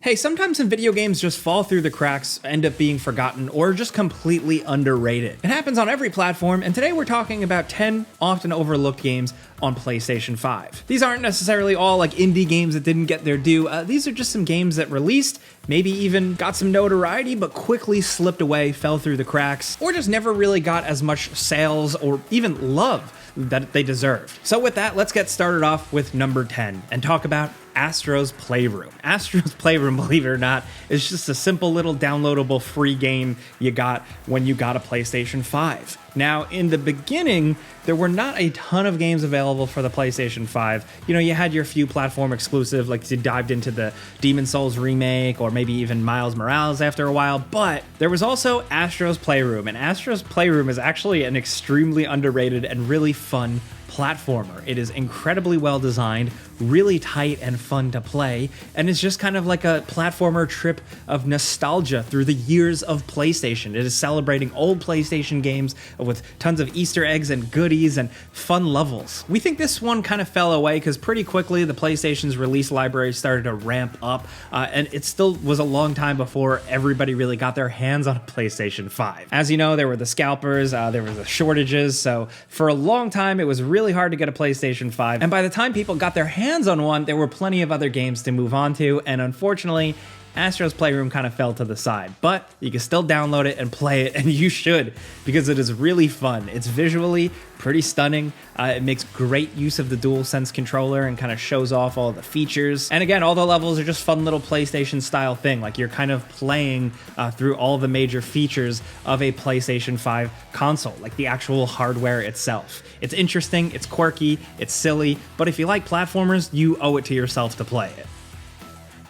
Hey, sometimes some video games just fall through the cracks, end up being forgotten, or just completely underrated. It happens on every platform, and today we're talking about 10 often overlooked games on PlayStation 5. These aren't necessarily all like indie games that didn't get their due. These are just some games that released, maybe even got some notoriety, but quickly slipped away, fell through the cracks, or just never really got as much sales or even love that they deserved. So with that, let's get started off with number 10 and talk about Astro's Playroom. Astro's Playroom, believe it or not, is just a simple little downloadable free game you got when you got a PlayStation 5. Now, in the beginning, there were not a ton of games available for the PlayStation 5. You know, you had your few platform exclusive, like you dived into the Demon's Souls remake or maybe even Miles Morales after a while, but there was also Astro's Playroom, and Astro's Playroom is actually an extremely underrated and really fun platformer. It is incredibly well designed, really tight and fun to play, and it's just kind of like a platformer trip of nostalgia through the years of PlayStation. It is celebrating old PlayStation games with tons of Easter eggs and goodies and fun levels. We think this one kind of fell away because pretty quickly the PlayStation's release library started to ramp up, and it still was a long time before everybody really got their hands on a PlayStation 5. As you know, there were the scalpers, there were the shortages, so for a long time it was really hard to get a PlayStation 5, and by the time people got their hands on one, there were plenty of other games to move on to, and unfortunately, Astro's Playroom kind of fell to the side, but you can still download it and play it, and you should, because it is really fun. It's visually pretty stunning. It makes great use of the DualSense controller and kind of shows off all the features. And again, all the levels are just fun little PlayStation style thing, like you're kind of playing through all the major features of a PlayStation 5 console, like the actual hardware itself. It's interesting, it's quirky, it's silly, but if you like platformers, you owe it to yourself to play it.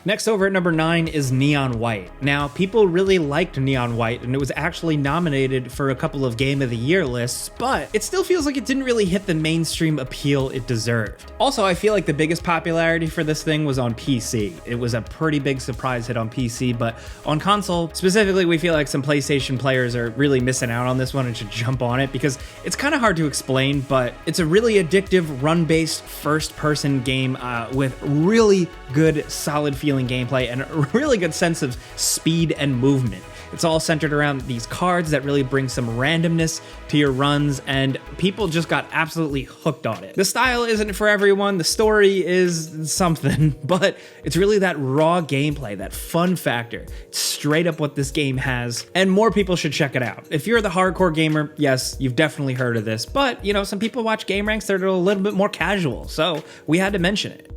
Next over at number 9 is Neon White. Now, people really liked Neon White, and it was actually nominated for a couple of Game of the Year lists, but it still feels like it didn't really hit the mainstream appeal it deserved. Also, I feel like the biggest popularity for this thing was on PC. It was a pretty big surprise hit on PC, but on console, specifically, we feel like some PlayStation players are really missing out on this one and should jump on it because it's kind of hard to explain, but it's a really addictive run-based first-person game with really good, solid feeling gameplay and a really good sense of speed and movement. It's all centered around these cards that really bring some randomness to your runs, and people just got absolutely hooked on it. The style isn't for everyone, the story is something, but it's really that raw gameplay, that fun factor. It's straight up what this game has, and more people should check it out. If you're the hardcore gamer, yes, you've definitely heard of this, but you know, some people watch gameranx that are a little bit more casual, so we had to mention it.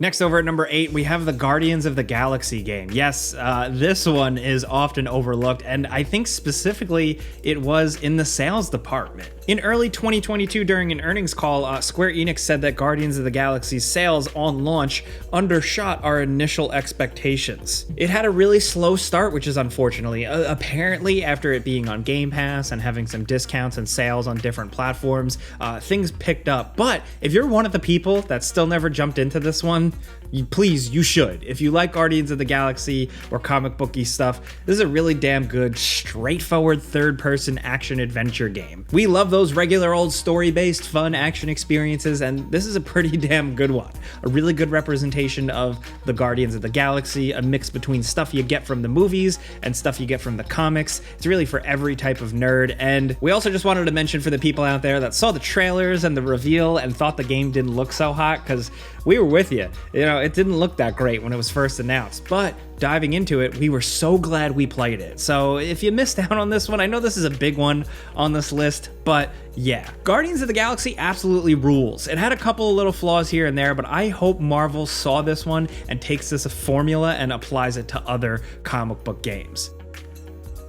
Next over at number 8, we have the Guardians of the Galaxy game. Yes, this one is often overlooked, and I think specifically it was in the sales department. In early 2022, during an earnings call, Square Enix said that Guardians of the Galaxy's sales on launch undershot our initial expectations. It had a really slow start, which is unfortunately. Apparently, after it being on Game Pass and having some discounts and sales on different platforms, things picked up. But if you're one of the people that still never jumped into this one, you should. If you like Guardians of the Galaxy or comic booky stuff, this is a really damn good, straightforward third-person action-adventure game. We love those regular old story-based fun action experiences, and this is a pretty damn good one. A really good representation of the Guardians of the Galaxy, a mix between stuff you get from the movies and stuff you get from the comics. It's really for every type of nerd, and we also just wanted to mention for the people out there that saw the trailers and the reveal and thought the game didn't look so hot, because we were with you. You know, it didn't look that great when it was first announced, but diving into it, we were so glad we played it. So if you missed out on this one, I know this is a big one on this list, but yeah. Guardians of the Galaxy absolutely rules. It had a couple of little flaws here and there, but I hope Marvel saw this one and takes this formula and applies it to other comic book games.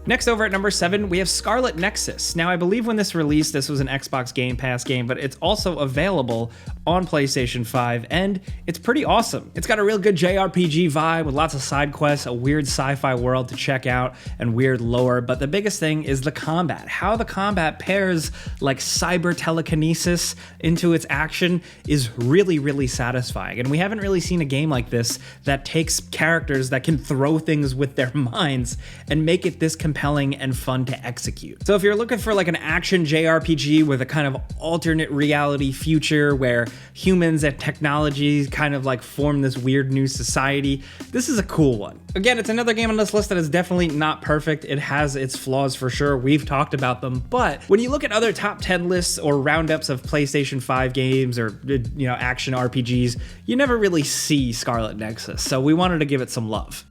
Next over at number 7, we have Scarlet Nexus. Now, I believe when this released, this was an Xbox Game Pass game, but it's also available on PlayStation 5, and it's pretty awesome. It's got a real good JRPG vibe with lots of side quests, a weird sci-fi world to check out, and weird lore, but the biggest thing is the combat. How the combat pairs like cyber telekinesis into its action is really, really satisfying, and we haven't really seen a game like this that takes characters that can throw things with their minds and make it this compelling and fun to execute. So if you're looking for like an action JRPG with a kind of alternate reality future where humans and technology kind of like form this weird new society. This is a cool one. Again, it's another game on this list that is definitely not perfect. It has its flaws for sure. We've talked about them, but when you look at other top 10 lists or roundups of PlayStation 5 games or, you know, action RPGs, you never really see Scarlet Nexus, so we wanted to give it some love.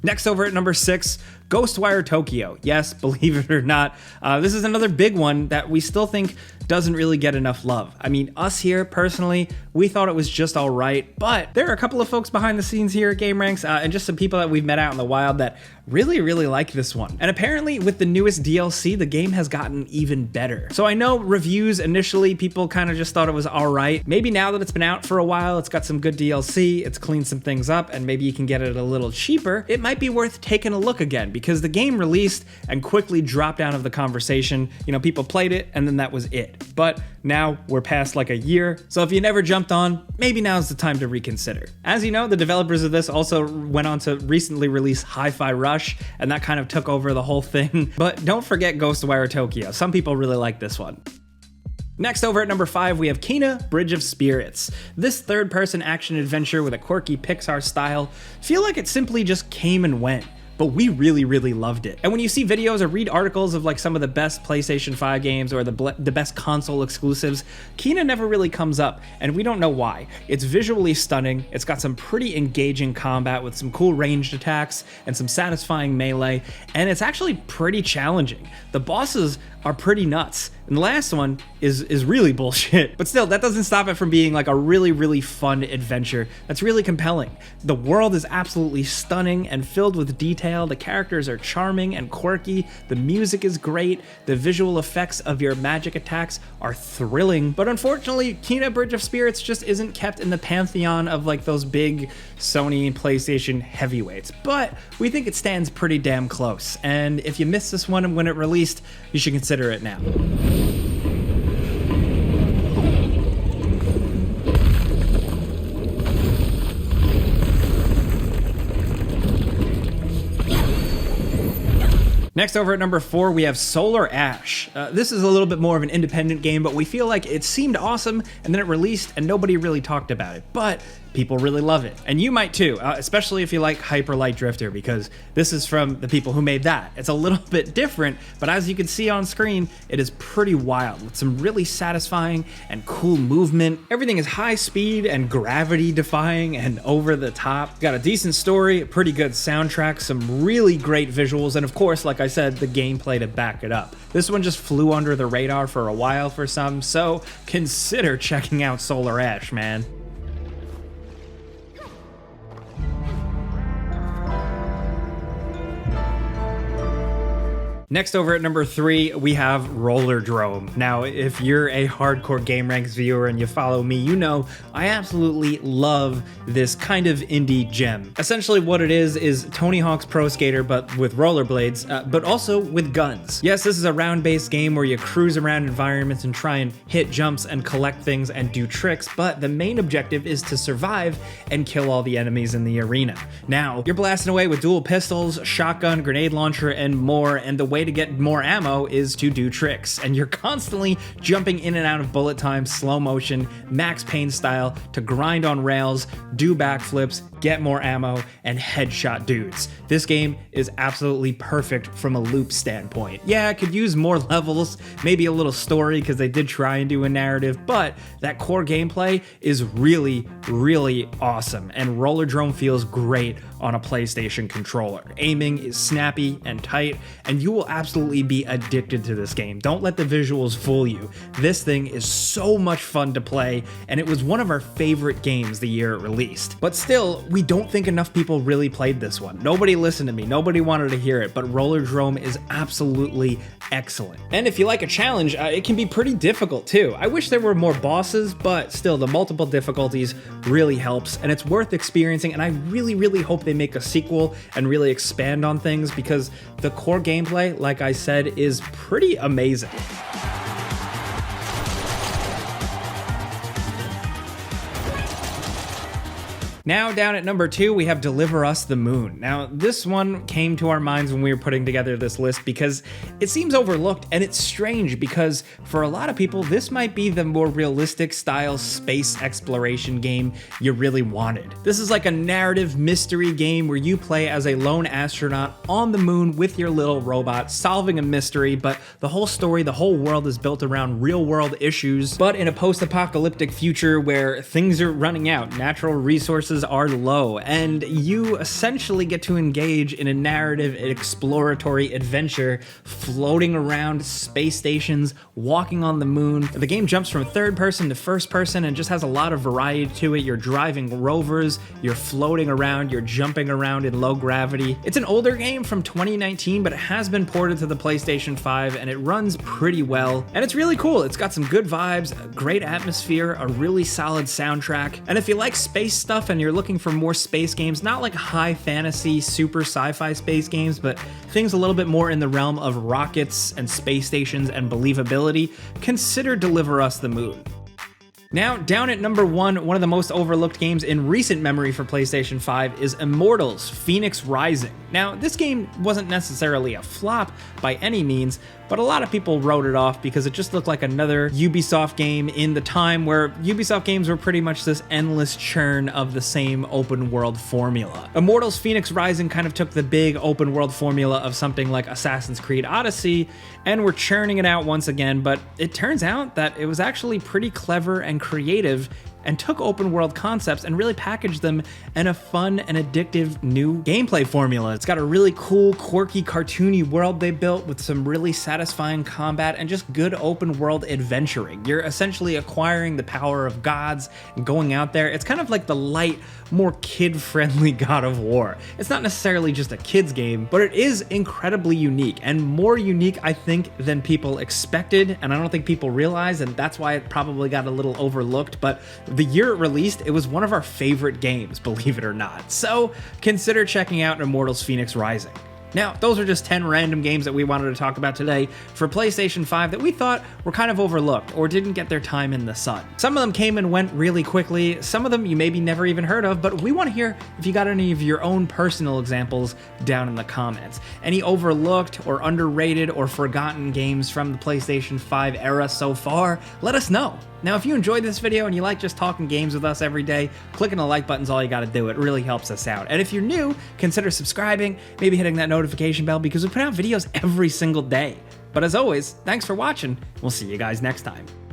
Next, over at number 6, Ghostwire Tokyo. Yes, believe it or not, this is another big one that we still think doesn't really get enough love. I mean, us here, personally, we thought it was just all right, but there are a couple of folks behind the scenes here at gameranx and just some people that we've met out in the wild that really like this one. And apparently with the newest DLC, the game has gotten even better. So I know reviews initially, people kind of just thought it was all right. Maybe now that it's been out for a while, it's got some good DLC, it's cleaned some things up, and maybe you can get it a little cheaper, it might be worth taking a look again, because the game released and quickly dropped out of the conversation. You know, people played it and then that was it. But now we're past like a year, so if you never jumped on, maybe now's the time to reconsider. As you know, the developers of this also went on to recently release Hi-Fi Rush, and that kind of took over the whole thing. But don't forget Ghostwire Tokyo. Some people really like this one. Next, over at number 5, we have Kena Bridge of Spirits. This third-person action adventure with a quirky Pixar style feel like it simply just came and went, but we really loved it. And when you see videos or read articles of like some of the best PlayStation 5 games or the best console exclusives, Kena never really comes up, and we don't know why. It's visually stunning, it's got some pretty engaging combat with some cool ranged attacks and some satisfying melee, and it's actually pretty challenging. The bosses are pretty nuts, and the last one is really bullshit. But still, that doesn't stop it from being like a really fun adventure that's really compelling. The world is absolutely stunning and filled with detail, the characters are charming and quirky, the music is great, the visual effects of your magic attacks are thrilling, but unfortunately, Kena Bridge of Spirits just isn't kept in the pantheon of like those big Sony and PlayStation heavyweights, but we think it stands pretty damn close, and if you missed this one when it released, you should consider it now. Next, over at number 4, we have Solar Ash. This is a little bit more of an independent game, but we feel like it seemed awesome, and then it released, and nobody really talked about it. But people really love it, and you might too, especially if you like Hyper Light Drifter, because this is from the people who made that. It's a little bit different, but as you can see on screen, it is pretty wild, with some really satisfying and cool movement. Everything is high speed and gravity defying and over the top. Got a decent story, a pretty good soundtrack, some really great visuals, and of course, like I said, the gameplay to back it up. This one just flew under the radar for a while for some, so consider checking out Solar Ash, man. Next, over at number 3, we have Rollerdrome. Now, if you're a hardcore gameranx viewer and you follow me, you know I absolutely love this kind of indie gem. Essentially what it is Tony Hawk's Pro Skater, but with rollerblades, but also with guns. Yes, this is a round-based game where you cruise around environments and try and hit jumps and collect things and do tricks, but the main objective is to survive and kill all the enemies in the arena. Now, you're blasting away with dual pistols, shotgun, grenade launcher, and more, and the way to get more ammo is to do tricks, and you're constantly jumping in and out of bullet time, slow motion, Max Payne style, to grind on rails, do backflips, get more ammo, and headshot dudes. This game is absolutely perfect from a loop standpoint. Yeah, it could use more levels, maybe a little story, because they did try and do a narrative, but that core gameplay is really awesome, and Rollerdrome feels great on a PlayStation controller. Aiming is snappy and tight, and you will absolutely be addicted to this game. Don't let the visuals fool you. This thing is so much fun to play, and it was one of our favorite games the year it released. But still, we don't think enough people really played this one. Nobody listened to me, nobody wanted to hear it, but Rollerdrome is absolutely excellent. And if you like a challenge, it can be pretty difficult too. I wish there were more bosses, but still, the multiple difficulties really helps, and it's worth experiencing, and I really hope they make a sequel and really expand on things, because the core gameplay, like I said, is pretty amazing. Now down at number 2, we have Deliver Us the Moon. Now this one came to our minds when we were putting together this list because it seems overlooked, and it's strange because for a lot of people this might be the more realistic style space exploration game you really wanted. This is like a narrative mystery game where you play as a lone astronaut on the moon with your little robot solving a mystery, but the whole story, the whole world is built around real world issues, but in a post-apocalyptic future where things are running out, natural resources are low, and you essentially get to engage in a narrative exploratory adventure floating around space stations, walking on the moon. The game jumps from third person to first person and just has a lot of variety to it. You're driving rovers, you're floating around, you're jumping around in low gravity. It's an older game from 2019, but it has been ported to the PlayStation 5 and it runs pretty well. And it's really cool. It's got some good vibes, a great atmosphere, a really solid soundtrack. And if you like space stuff and you're looking for more space games, not like high fantasy, super sci-fi space games, but things a little bit more in the realm of rockets and space stations and believability, consider Deliver Us the Moon. Now, down at number 1, one of the most overlooked games in recent memory for PlayStation 5 is Immortals: Fenix Rising. Now, this game wasn't necessarily a flop by any means, but a lot of people wrote it off because it just looked like another Ubisoft game in the time where Ubisoft games were pretty much this endless churn of the same open world formula. Immortals: Fenix Rising kind of took the big open world formula of something like Assassin's Creed Odyssey, and we're churning it out once again, but it turns out that it was actually pretty clever and creative and took open world concepts and really packaged them in a fun and addictive new gameplay formula. It's got a really cool, quirky, cartoony world they built with some really satisfying combat and just good open world adventuring. You're essentially acquiring the power of gods and going out there. It's kind of like the light, more kid-friendly God of War. It's not necessarily just a kid's game, but it is incredibly unique, and more unique, I think, than people expected, and I don't think people realize, and that's why it probably got a little overlooked, but the year it released, it was one of our favorite games, believe it or not. So consider checking out Immortals: Fenix Rising. Now, those are just 10 random games that we wanted to talk about today for PlayStation 5 that we thought were kind of overlooked or didn't get their time in the sun. Some of them came and went really quickly, some of them you maybe never even heard of, but we want to hear if you got any of your own personal examples down in the comments. Any overlooked or underrated or forgotten games from the PlayStation 5 era so far, let us know. Now, if you enjoyed this video and you like just talking games with us every day, clicking the like button's all you gotta do. It really helps us out. And if you're new, consider subscribing, maybe hitting that notification bell because we put out videos every single day. But as always, thanks for watching. We'll see you guys next time.